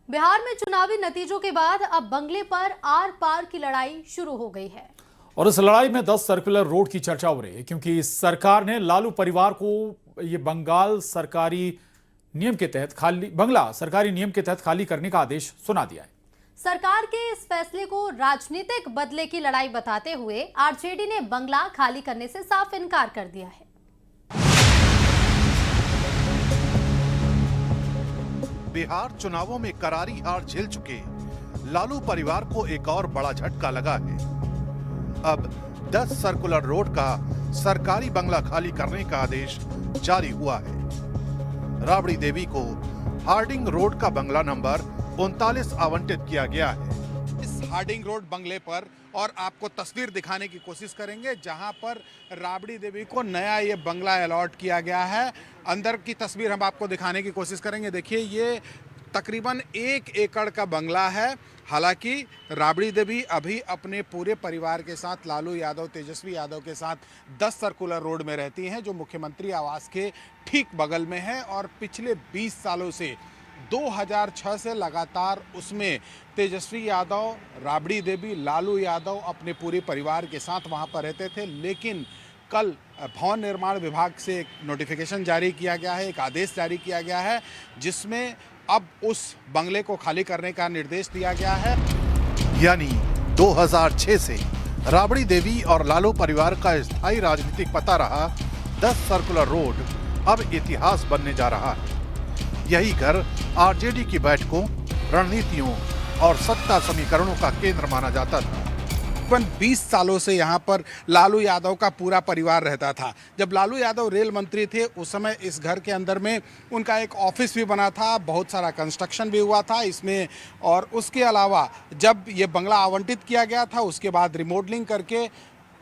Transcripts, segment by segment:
बिहार में चुनावी नतीजों के बाद अब बंगले पर आर पार की लड़ाई शुरू हो गई है और इस लड़ाई में 10 सर्कुलर रोड की चर्चा हो रही है क्योंकि सरकार ने लालू परिवार को ये बंगला सरकारी नियम के तहत खाली करने का आदेश सुना दिया है। सरकार के इस फैसले को राजनीतिक बदले की लड़ाई बताते हुए आरजेडी ने बंगला खाली करने से साफ इनकार कर दिया है। बिहार चुनावों में करारी हार झेल चुके लालू परिवार को एक और बड़ा झटका लगा है। अब 10 सर्कुलर रोड का सरकारी बंगला खाली करने का आदेश जारी हुआ है। राबड़ी देवी को हार्डिंग रोड का बंगला नंबर 39 आवंटित किया गया है। इस हार्डिंग रोड बंगले पर और आपको तस्वीर दिखाने की कोशिश करेंगे जहां पर राबड़ी देवी को नया ये बंगला अलॉट किया गया है। अंदर की तस्वीर हम आपको दिखाने की कोशिश करेंगे। देखिए, ये तकरीबन 1 एकड़ का बंगला है। हालांकि राबड़ी देवी अभी अपने पूरे परिवार के साथ लालू यादव, तेजस्वी यादव के साथ 10 सर्कुलर रोड में रहती हैं, जो मुख्यमंत्री आवास के ठीक बगल में है। और पिछले 20 सालों से 2006 से लगातार उसमें तेजस्वी यादव, राबड़ी देवी, लालू यादव अपने पूरे परिवार के साथ वहां पर रहते थे। लेकिन कल भवन निर्माण विभाग से एक नोटिफिकेशन जारी किया गया है, एक आदेश जारी किया गया है, जिसमें अब उस बंगले को खाली करने का निर्देश दिया गया है। यानी 2006 से राबड़ी देवी और लालू परिवार का स्थायी राजनीतिक पता रहा 10 सर्कुलर रोड अब इतिहास बनने जा रहा है। यही घर आरजेडी की बैठकों, रणनीतियों और सत्ता समीकरणों का केंद्र माना जाता था। 20 सालों से यहाँ पर लालू यादव का पूरा परिवार रहता था। जब लालू यादव रेल मंत्री थे उस समय इस घर के अंदर में उनका एक ऑफिस भी बना था, बहुत सारा कंस्ट्रक्शन भी हुआ था इसमें। और उसके अलावा जब ये बंगला आवंटित किया गया था उसके बाद रिमॉडलिंग करके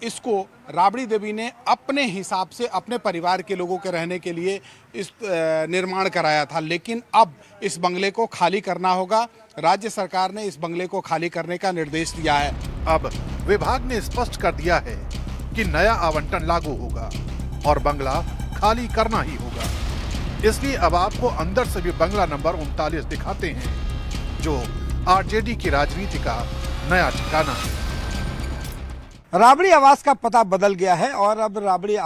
इसको राबड़ी देवी ने अपने हिसाब से अपने परिवार के लोगों के रहने के लिए इस निर्माण कराया था। लेकिन अब इस बंगले को खाली करना होगा। राज्य सरकार ने इस बंगले को खाली करने का निर्देश दिया है। अब विभाग ने स्पष्ट कर दिया है कि नया आवंटन लागू होगा और बंगला खाली करना ही होगा। इसलिए अब आपको अंदर से भी बंगला नंबर 39 दिखाते हैं, जो आरजेडी की राजनीति का नया ठिकाना है। राबड़ी आवास का पता बदल गया है और अब राबड़ी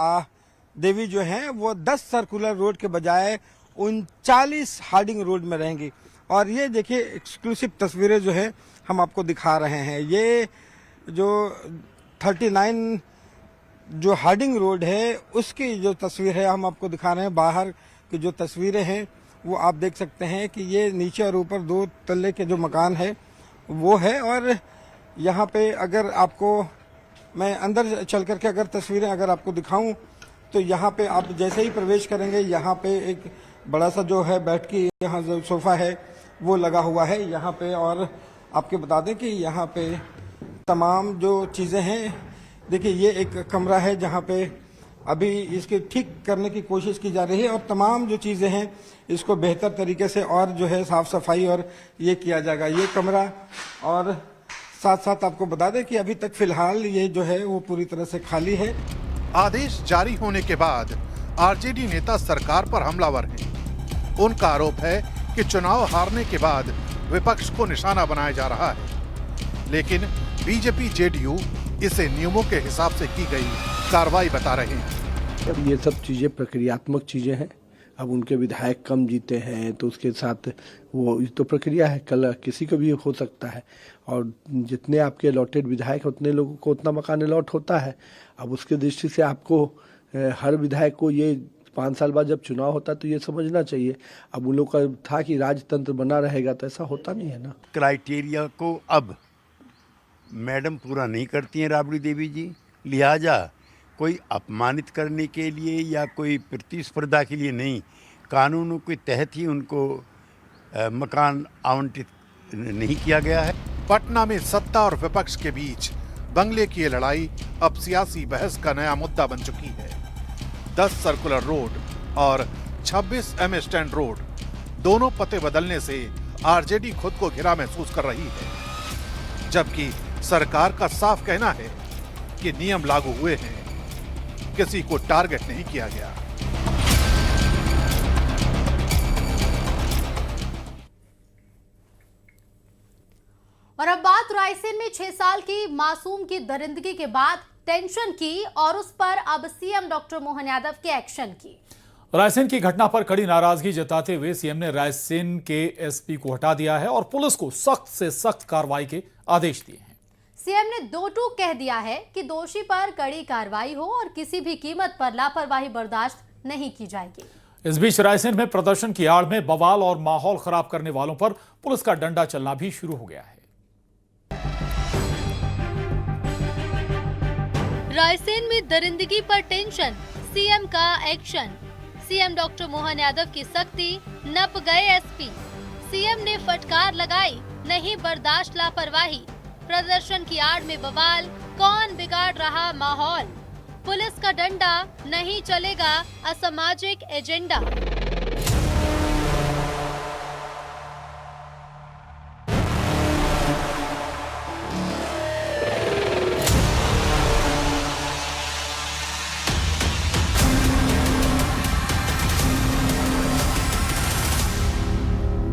देवी जो हैं वो 10 सर्कुलर रोड के बजाय 39 हार्डिंग रोड में रहेंगी। और ये देखिए, एक्सक्लूसिव तस्वीरें जो है हम आपको दिखा रहे हैं। ये जो 39 जो हार्डिंग रोड है उसकी जो तस्वीर है हम आपको दिखा रहे हैं। बाहर की जो तस्वीरें हैं वो आप देख सकते हैं कि ये नीचे और ऊपर 2 तल्ले के जो मकान है वो है। और यहाँ पे अगर आपको मैं अंदर चल करके अगर तस्वीरें अगर आपको दिखाऊं तो यहाँ पे आप जैसे ही प्रवेश करेंगे यहाँ पे एक बड़ा सा जो है बैठ की यहाँ जो सोफा है वो लगा हुआ है यहाँ पे। और आपके बता दें कि यहाँ पे तमाम जो चीज़ें हैं, देखिए ये एक कमरा है जहाँ पे अभी इसके ठीक करने की कोशिश की जा रही है और तमाम जो चीज़ें हैं इसको बेहतर तरीके से और जो है साफ सफाई और ये किया जाएगा, ये कमरा। और साथ साथ आपको बता दें कि अभी तक फिलहाल ये जो है वो पूरी तरह से खाली है। आदेश जारी होने के बाद आरजेडी नेता सरकार पर हमलावर हैं। उनका आरोप है कि चुनाव हारने के बाद विपक्ष को निशाना बनाया जा रहा है, लेकिन बीजेपी जेडीयू इसे नियमों के हिसाब से की गई कार्रवाई बता रहे हैं। ये सब चीजें प्रक्रियात्मक चीजें हैं। अब उनके विधायक कम जीते हैं तो उसके साथ वो तो प्रक्रिया है, कल किसी को भी हो सकता है। और जितने आपके अलॉटेड विधायक हैं उतने लोगों को उतना मकान अलॉट होता है। अब उसके दृष्टि से आपको हर विधायक को ये 5 साल बाद जब चुनाव होता है तो ये समझना चाहिए। अब उन लोग का था कि राजतंत्र बना रहेगा, तो ऐसा होता नहीं है ना। क्राइटेरिया को अब मैडम पूरा नहीं करती हैं राबड़ी देवी जी, लिहाजा कोई अपमानित करने के लिए या कोई प्रतिस्पर्धा के लिए नहीं, कानूनों के तहत ही उनको मकान आवंटित नहीं किया गया है। पटना में सत्ता और विपक्ष के बीच बंगले की ये लड़ाई अब सियासी बहस का नया मुद्दा बन चुकी है। 10 सर्कुलर रोड और 26 एम स्टैंड रोड दोनों पते बदलने से आरजेडी खुद को घिरा महसूस कर रही है, जबकि सरकार का साफ कहना है कि नियम लागू हुए हैं, किसी को टारगेट नहीं किया गया। और अब बात रायसेन में 6 साल की मासूम की दरिंदगी के बाद टेंशन की और उस पर अब सीएम डॉक्टर मोहन यादव के एक्शन की। रायसेन की घटना पर कड़ी नाराजगी जताते हुए सीएम ने रायसेन के एसपी को हटा दिया है और पुलिस को सख्त से सख्त कार्रवाई के आदेश दिए हैं। सीएम ने दो टूक कह दिया है कि दोषी पर कड़ी कार्रवाई हो और किसी भी कीमत पर लापरवाही बर्दाश्त नहीं की जाएगी। इस बीच रायसेन में प्रदर्शन की आड़ में बवाल और माहौल खराब करने वालों पर पुलिस का डंडा चलना भी शुरू हो गया है। रायसेन में दरिंदगी पर टेंशन, सीएम का action. CM doctor Mohan Yadav की सख्ती, नप गए एसपी। सीएम ने फटकार लगाई, नहीं बर्दाश्त लापरवाही। प्रदर्शन की आड़ में बवाल, कौन बिगाड़ रहा माहौल। पुलिस का डंडा, नहीं चलेगा असामाजिक एजेंडा।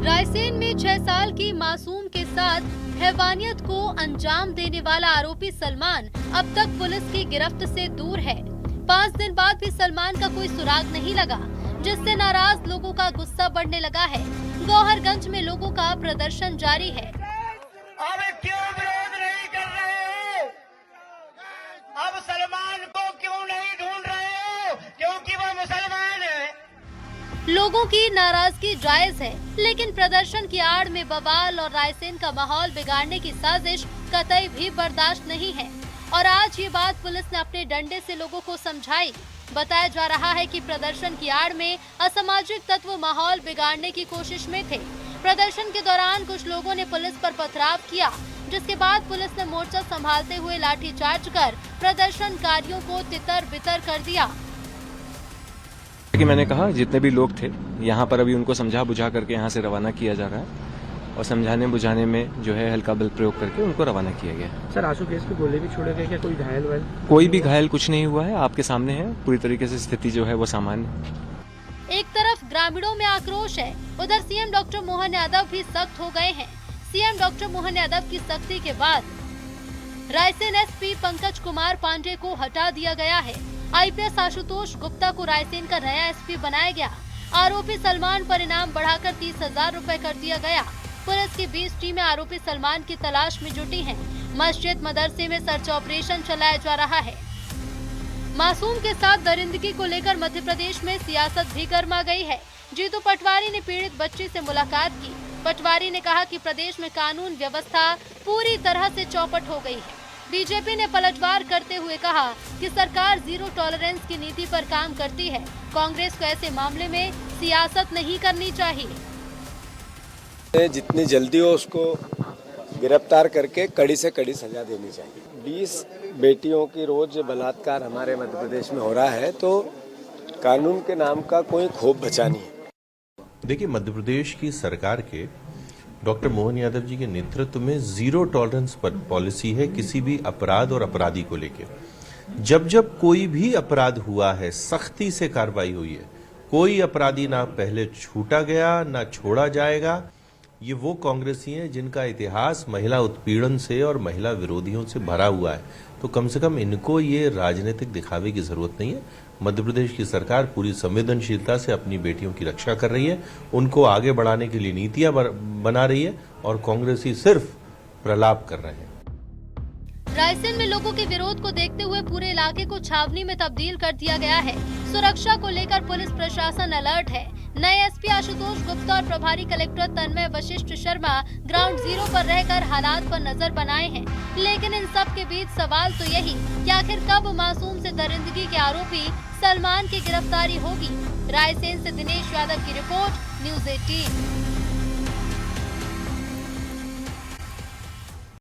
रायसेन में 6 साल की मासूम के साथ हैवानियत को अंजाम देने वाला आरोपी सलमान अब तक पुलिस की गिरफ्त से दूर है। 5 दिन बाद भी सलमान का कोई सुराग नहीं लगा, जिससे नाराज लोगों का गुस्सा बढ़ने लगा है। गौहरगंज में लोगों का प्रदर्शन जारी है। अब क्यों विरोध नहीं कर रहे हो? अब सलमान को क्यों नहीं ढूंढ रहे हो? क्योंकि वो मुसलमान है। लोगों की नाराजगी जायज है, लेकिन प्रदर्शन की आड़ में बवाल और रायसेन का माहौल बिगाड़ने की साजिश कतई भी बर्दाश्त नहीं है। और आज ये बात पुलिस ने अपने डंडे से लोगों को समझाई। बताया जा रहा है कि प्रदर्शन की आड़ में असामाजिक तत्व माहौल बिगाड़ने की कोशिश में थे। प्रदर्शन के दौरान कुछ लोगों ने पुलिस पर पथराव किया, जिसके बाद पुलिस ने मोर्चा संभालते हुए लाठीचार्ज कर प्रदर्शनकारियों को तितर बितर कर दिया। कि मैंने कहा जितने भी लोग थे यहाँ पर अभी उनको समझा बुझा करके यहाँ से रवाना किया जा रहा है और समझाने बुझाने में जो है हल्का बल प्रयोग करके उनको रवाना किया गया। सर आंसू गैस के गोले भी छोड़े गए क्या? कोई घायल वायल? कोई भी घायल कुछ नहीं हुआ है, आपके सामने है। पूरी तरीके से स्थिति जो है वो सामान्य है। एक तरफ ग्रामीणों में आक्रोश है, उधर सीएम डॉक्टर मोहन यादव भी सख्त हो गए हैं। सीएम डॉक्टर मोहन यादव की सख्ती के बाद रायसेन एसपी पंकज कुमार पांडे को हटा दिया गया है। आईपीएस आशुतोष गुप्ता को रायसेन का नया एसपी बनाया गया। आरोपी सलमान पर इनाम बढ़ाकर 30,000 रुपए कर दिया गया। पुलिस की 20 टीमें आरोपी सलमान की तलाश में जुटी हैं। मस्जिद मदरसे में सर्च ऑपरेशन चलाया जा रहा है। मासूम के साथ दरिंदगी को लेकर मध्य प्रदेश में सियासत भी गर्मा गई है। जीतू पटवारी ने पीड़ित बच्ची से मुलाकात की। पटवारी ने कहा कि प्रदेश में कानून व्यवस्था पूरी तरह से चौपट हो गई है। बीजेपी ने पलटवार करते हुए कहा कि सरकार जीरो टॉलरेंस की नीति पर काम करती है। कांग्रेस को ऐसे मामले में सियासत नहीं करनी चाहिए। जितनी जल्दी हो उसको गिरफ्तार करके कड़ी से कड़ी सजा देनी चाहिए। 20 बेटियों की रोज बलात्कार हमारे मध्य प्रदेश में हो रहा है, तो कानून के नाम का कोई खौफ बचा नहीं है। देखिए, मध्य प्रदेश की सरकार के डॉक्टर मोहन यादव जी के नेतृत्व में जीरो टॉलरेंस पर पॉलिसी है किसी भी अपराध और अपराधी को लेकर। जब जब कोई भी अपराध हुआ है सख्ती से कार्रवाई हुई है। कोई अपराधी ना पहले छूटा गया ना छोड़ा जाएगा। ये वो कांग्रेसी हैं जिनका इतिहास महिला उत्पीड़न से और महिला विरोधियों से भरा हुआ है, तो कम से कम इनको ये राजनीतिक दिखावे की जरूरत नहीं है। मध्य प्रदेश की सरकार पूरी संवेदनशीलता से अपनी बेटियों की रक्षा कर रही है, उनको आगे बढ़ाने के लिए नीतियां बना रही है और कांग्रेसी सिर्फ प्रलाप कर रहे हैं। रायसेन में लोगों के विरोध को देखते हुए पूरे इलाके को छावनी में तब्दील कर दिया गया है। सुरक्षा को लेकर पुलिस प्रशासन अलर्ट है। नए एसपी आशुतोष गुप्ता और प्रभारी कलेक्टर तन्मय वशिष्ठ शर्मा ग्राउंड जीरो पर रहकर हालात पर नजर बनाए हैं। लेकिन इन सब के बीच सवाल तो यही कि आखिर कब मासूम से दरिंदगी के आरोपी सलमान की गिरफ्तारी होगी। रायसेन से दिनेश यादव की रिपोर्ट, न्यूज़ 18।